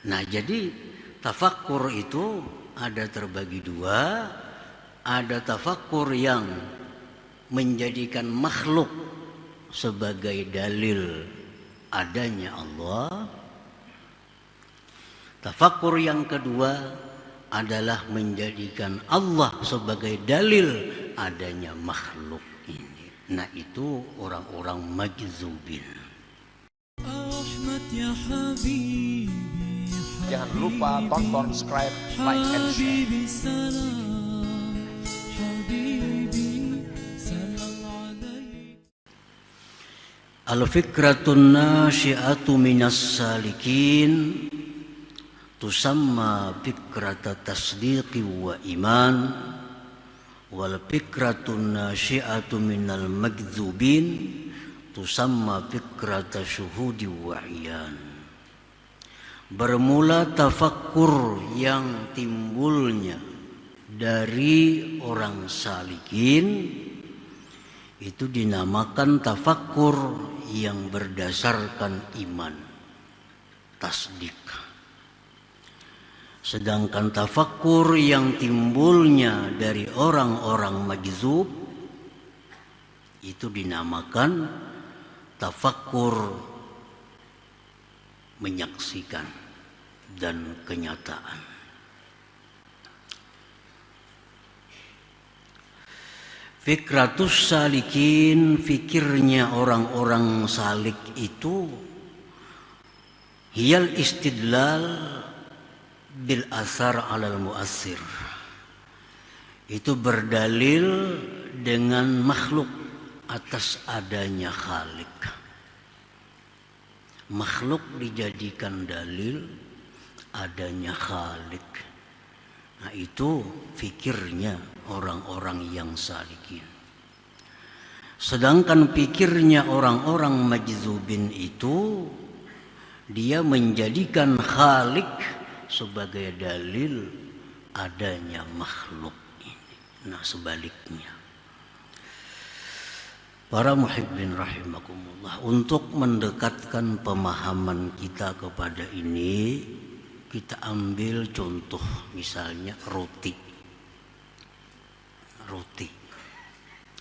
Nah, jadi tafakkur itu ada terbagi dua. Ada tafakkur yang menjadikan makhluk sebagai dalil adanya Allah. Tafakkur yang kedua adalah menjadikan Allah sebagai dalil adanya makhluk ini. Nah, itu orang-orang majzubin. Jangan lupa tonton, subscribe, like, and share. Al-fikratun nasyi'atu minas salikin tusamma fikrata tasdiqi wa iman, wal fikratun nasyi'atu minal magdzubin tusamma fikrata syuhudi wa iyan. Bermula tafakkur yang timbulnya dari orang salikin itu dinamakan tafakkur yang berdasarkan iman, tasdik. Sedangkan tafakkur yang timbulnya dari orang-orang majzub itu dinamakan tafakkur menyaksikan dan kenyataan. Fikratus salikin, fikirnya orang-orang salik itu hiyal istidlal bil asar alal muassir. Itu berdalil dengan makhluk atas adanya khalik. Makhluk dijadikan dalil adanya khalik. Nah, itu fikirnya orang-orang yang salikin. Sedangkan pikirnya orang-orang majzubin itu dia menjadikan khalik sebagai dalil adanya makhluk ini. Nah, sebaliknya. Para muhibbin rahimakumullah, untuk mendekatkan pemahaman kita kepada ini, kita ambil contoh misalnya roti,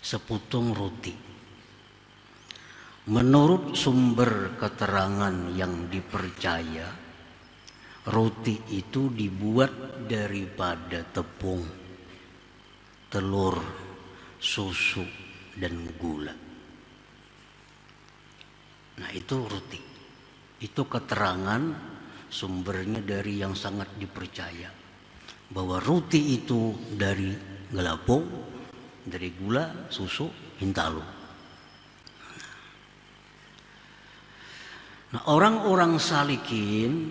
seputung roti. Menurut sumber keterangan yang dipercaya, roti itu dibuat daripada tepung, telur, susu, dan gula. Nah, itu roti. Itu keterangan sumbernya dari yang sangat dipercaya, bahwa roti itu dari gelapung, dari gula, susu, hintalu. Nah, orang-orang salikin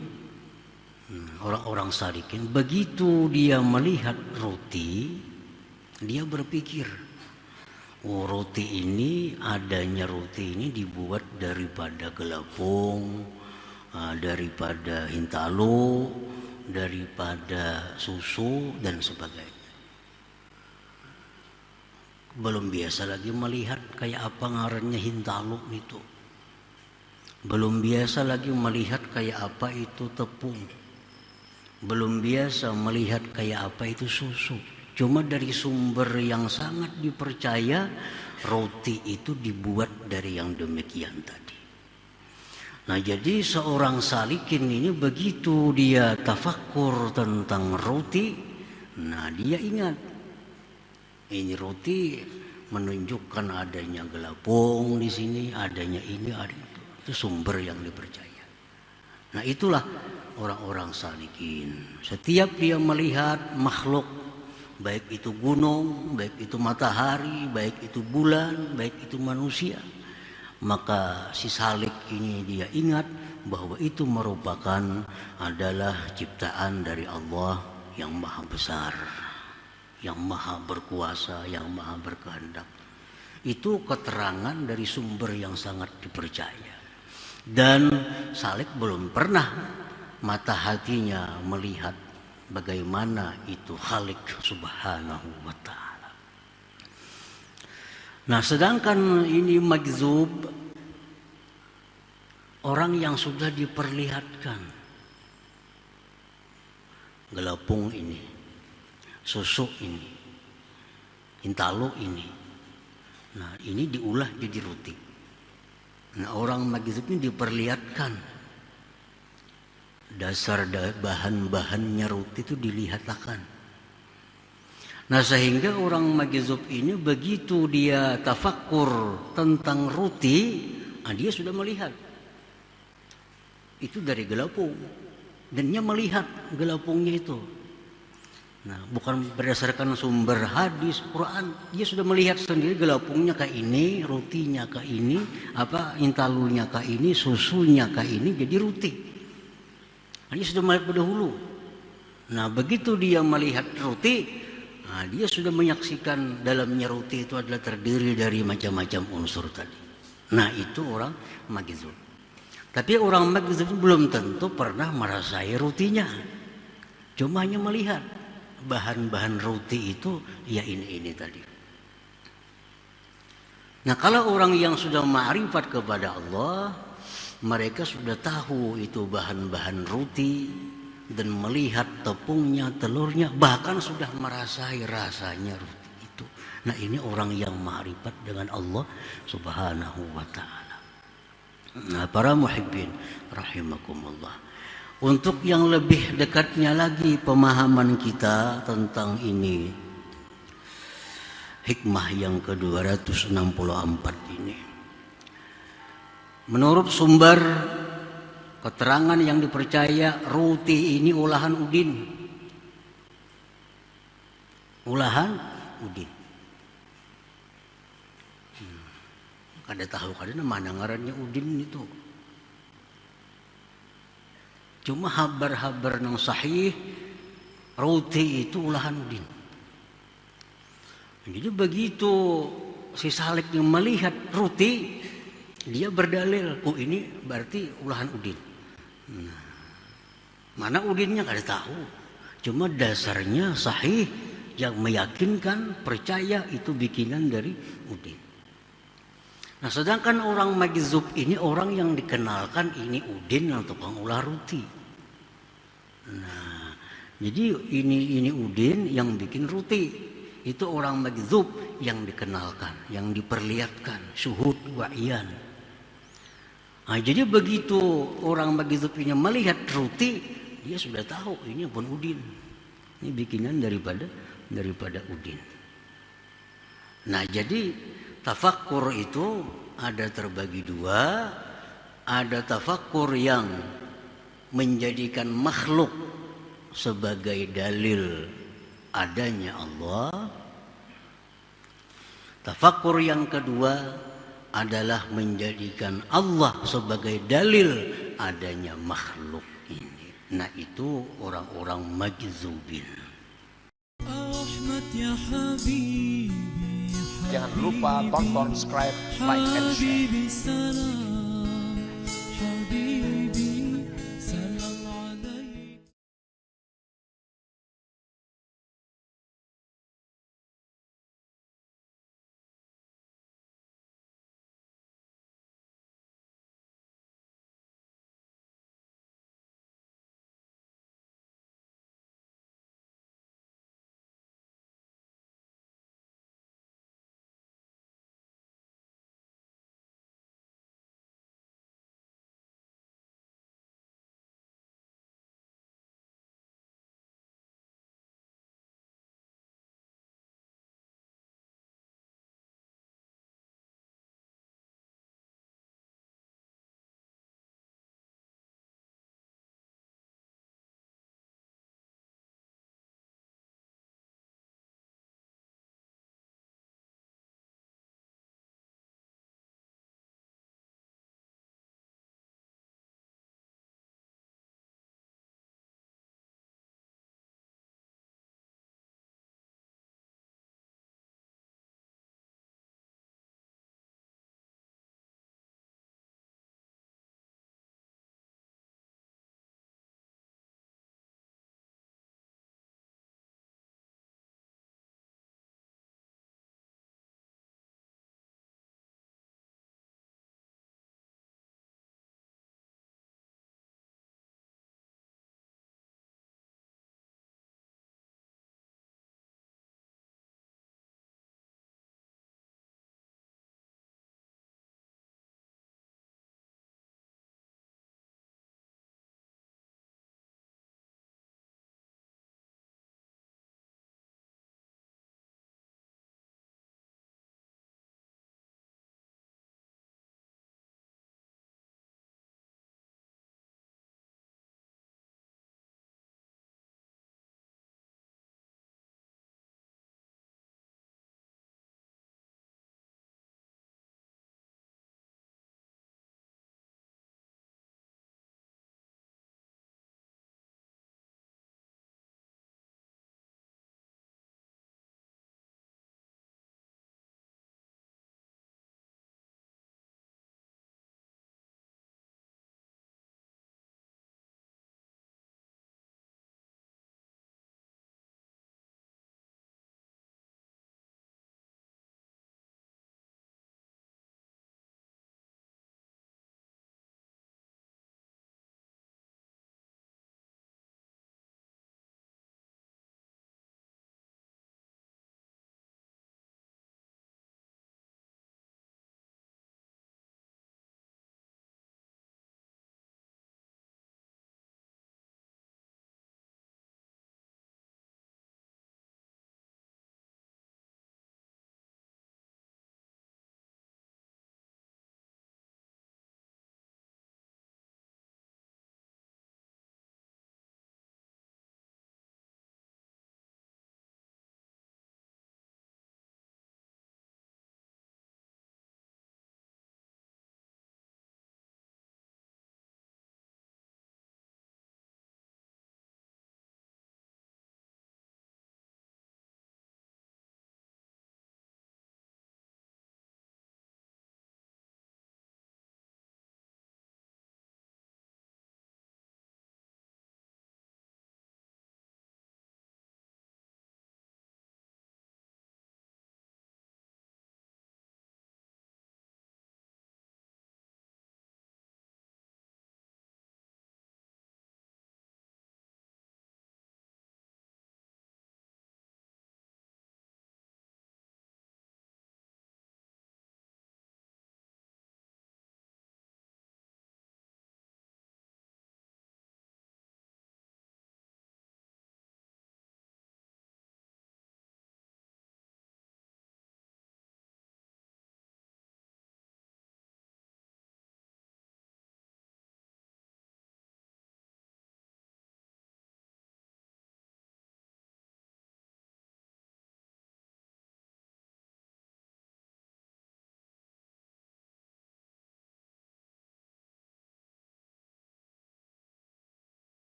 begitu dia melihat roti, dia berpikir, oh, roti ini dibuat daripada gelapung, daripada hintalu, daripada susu, dan sebagainya. Belum biasa lagi melihat kayak apa ngarannya hintalu itu. Belum biasa lagi melihat kayak apa itu tepung. Belum biasa melihat kayak apa itu susu. Cuma dari sumber yang sangat dipercaya, roti itu dibuat dari yang demikian tadi. Nah, jadi seorang salikin ini begitu dia tafakkur tentang roti, nah dia ingat, ini roti menunjukkan adanya gelapung di sini, adanya ini, ada itu. Itu sumber yang dipercaya. Nah, itulah orang-orang salikin. Setiap dia melihat makhluk, baik itu gunung, baik itu matahari, baik itu bulan, baik itu manusia, maka si salik ini dia ingat bahwa itu merupakan adalah ciptaan dari Allah yang maha besar, yang maha berkuasa, yang maha berkehendak. Itu keterangan dari sumber yang sangat dipercaya. Dan salik belum pernah mata hatinya melihat bagaimana itu Khalik subhanahu wa ta'ala. Nah, sedangkan ini majzub, orang yang sudah diperlihatkan gelapung ini, susu ini, intalo ini. Nah, ini diolah jadi roti. Nah, orang magizub ini diperlihatkan dasar bahan-bahannya roti itu dilihatkan. Nah, sehingga orang magizub ini begitu dia tafakkur tentang roti, dia sudah melihat. Itu dari gelapung. Dan dia melihat gelapungnya itu. Nah, bukan berdasarkan sumber hadis, Quran. Dia sudah melihat sendiri gelapungnya kayak ini, rotinya kayak ini, intalunya kayak ini, susunya kayak ini, jadi roti. Nah, dia sudah melihat dahulu. Nah, begitu dia melihat roti, dia sudah menyaksikan dalamnya roti itu adalah terdiri dari macam-macam unsur tadi. Nah, itu orang magizub. Tapi orang magizub belum tentu pernah merasai rotinya. Cuma hanya melihat bahan-bahan roti itu ya ini tadi. Nah, kalau orang yang sudah ma'rifat kepada Allah, mereka sudah tahu itu bahan-bahan roti dan melihat tepungnya, telurnya, bahkan sudah merasai rasanya roti itu. Nah, ini orang yang ma'rifat dengan Allah Subhanahu wa ta'ala. Nah, para muhibbin rahimakumullah, untuk yang lebih dekatnya lagi pemahaman kita tentang ini, hikmah yang ke-264 ini, menurut sumber keterangan yang dipercaya, roti ini olahan udin. Olahan udin. Kada tahu kada mana ngarannya udin itu. Cuma habar-habar nang sahih, roti itu olahan udin. Jadi begitu si Salik yang melihat roti, dia berdalil, ini berarti olahan udin. Mana udinnya kada tahu. Cuma dasarnya sahih yang meyakinkan, percaya itu bikinan dari udin. Nah, sedangkan orang magizub ini orang yang dikenalkan ini udin yang tukang olah roti. Nah, jadi ini udin yang bikin roti. Itu orang magizub yang dikenalkan, yang diperlihatkan, syuhud wa'yan. Nah, jadi begitu orang magizub ini melihat roti, dia sudah tahu ini pun udin. Ini bikinan daripada udin. Nah, jadi tafakkur itu ada terbagi dua. Ada tafakkur yang menjadikan makhluk sebagai dalil adanya Allah. Tafakkur yang kedua adalah menjadikan Allah sebagai dalil adanya makhluk ini. Nah, itu orang-orang magzubin. Jangan lupa tonton, subscribe, like, and share.